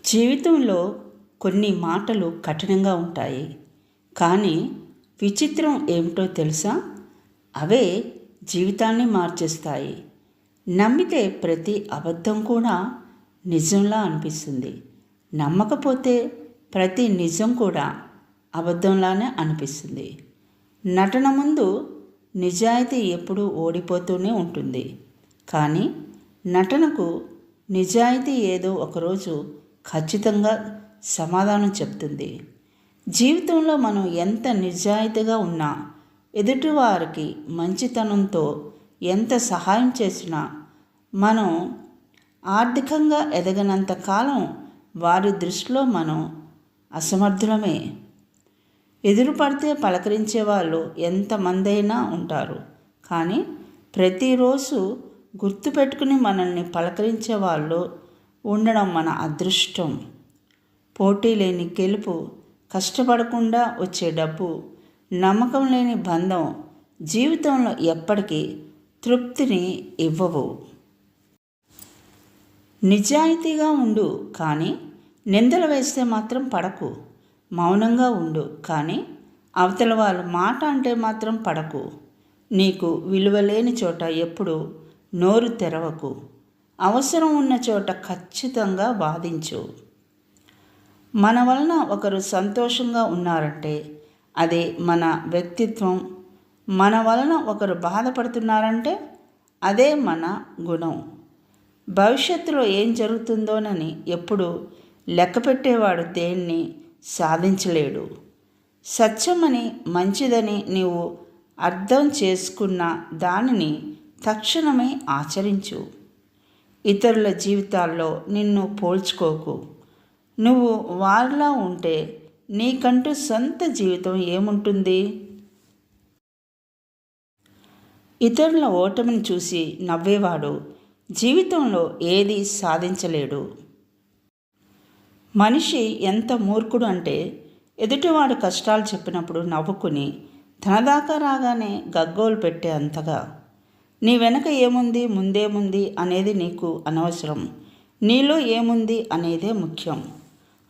జీవితంలో కొన్ని మాటలు కఠినంగా ఉంటాయి. కానీ విచిత్రం ఏమిటో తెలుసా? అవే జీవితాన్ని మార్చేస్తాయి. నమ్మితే ప్రతి అబద్ధం కూడా నిజంలా అనిపిస్తుంది. నమ్మకపోతే ప్రతి నిజం కూడా అబద్ధంలానే అనిపిస్తుంది. నటన ముందు నిజాయితీ ఎప్పుడూ ఓడిపోతూనే ఉంటుంది. కానీ నటనకు నిజాయితీ ఏదో ఒకరోజు ఖచ్చితంగా సమాధానం చెప్తుంది. జీవితంలో మనం ఎంత నిజాయితీగా ఉన్నా, ఎదుటివారికి మంచితనంతో ఎంత సహాయం చేసినా, మనం ఆర్థికంగా ఎదగనంత కాలం వారి దృష్టిలో మనం అసమర్థులమే. ఎదురుపడితే పలకరించే వాళ్ళు ఎంతమందైనా ఉంటారు. కానీ ప్రతిరోజు గుర్తుపెట్టుకుని మనల్ని పలకరించే వాళ్ళు ఉండడం మన అదృష్టం. పోటీ లేని గెలుపు, కష్టపడకుండా వచ్చే డబ్బు, నమ్మకం లేని బంధం జీవితంలో ఎప్పటికీ తృప్తిని ఇవ్వవు. నిజాయితీగా ఉండు, కానీ నిందలు వేస్తే మాత్రం పడకు. మౌనంగా ఉండు, కానీ అవతల వాళ్ళ మాట అంటే మాత్రం పడకు. నీకు విలువలేని చోట ఎప్పుడు నోరు తెరవకు. అవసరం ఉన్న చోట ఖచ్చితంగా వాదించు. మన వలన ఒకరు సంతోషంగా ఉన్నారంటే అదే మన వ్యక్తిత్వం. మన వలన ఒకరు బాధపడుతున్నారంటే అదే మన గుణం. భవిష్యత్తులో ఏం జరుగుతుందోనని ఎప్పుడు లెక్కపెట్టేవాడు దేన్ని సాధించలేడు. సత్యమని, మంచిదని నీవు అర్థం చేసుకున్న దానిని తక్షణమే ఆచరించు. ఇతరుల జీవితాల్లో నిన్ను పోల్చుకోకు. నువ్వు వారిలా ఉంటే నీకంటూ సొంత జీవితం ఏముంటుంది? ఇతరుల ఓటమిని చూసి నవ్వేవాడు జీవితంలో ఏది సాధించలేడు. మనిషి ఎంత మూర్ఖుడు అంటే ఎదుటివాడు కష్టాలు చెప్పినప్పుడు నవ్వుకుని తనదాకా రాగానే గగ్గోలు పెట్టే అంతగా. నీ వెనక ఏముంది, ముందేముంది అనేది నీకు అనవసరం. నీలో ఏముంది అనేదే ముఖ్యం.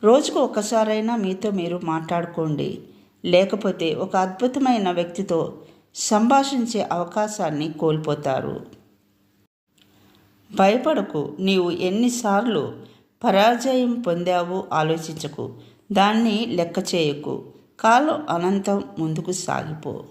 రోజుకు ఒక్కసారైనా మీతో మీరు మాట్లాడుకోండి. లేకపోతే ఒక అద్భుతమైన వ్యక్తితో సంభాషించే అవకాశాన్ని కోల్పోతారు. భయపడకు. నీవు ఎన్నిసార్లు పరాజయం పొందావో ఆలోచించకు. దాన్ని లెక్క చేయకు. కాలం అనంతం ముందుకు సాగిపో.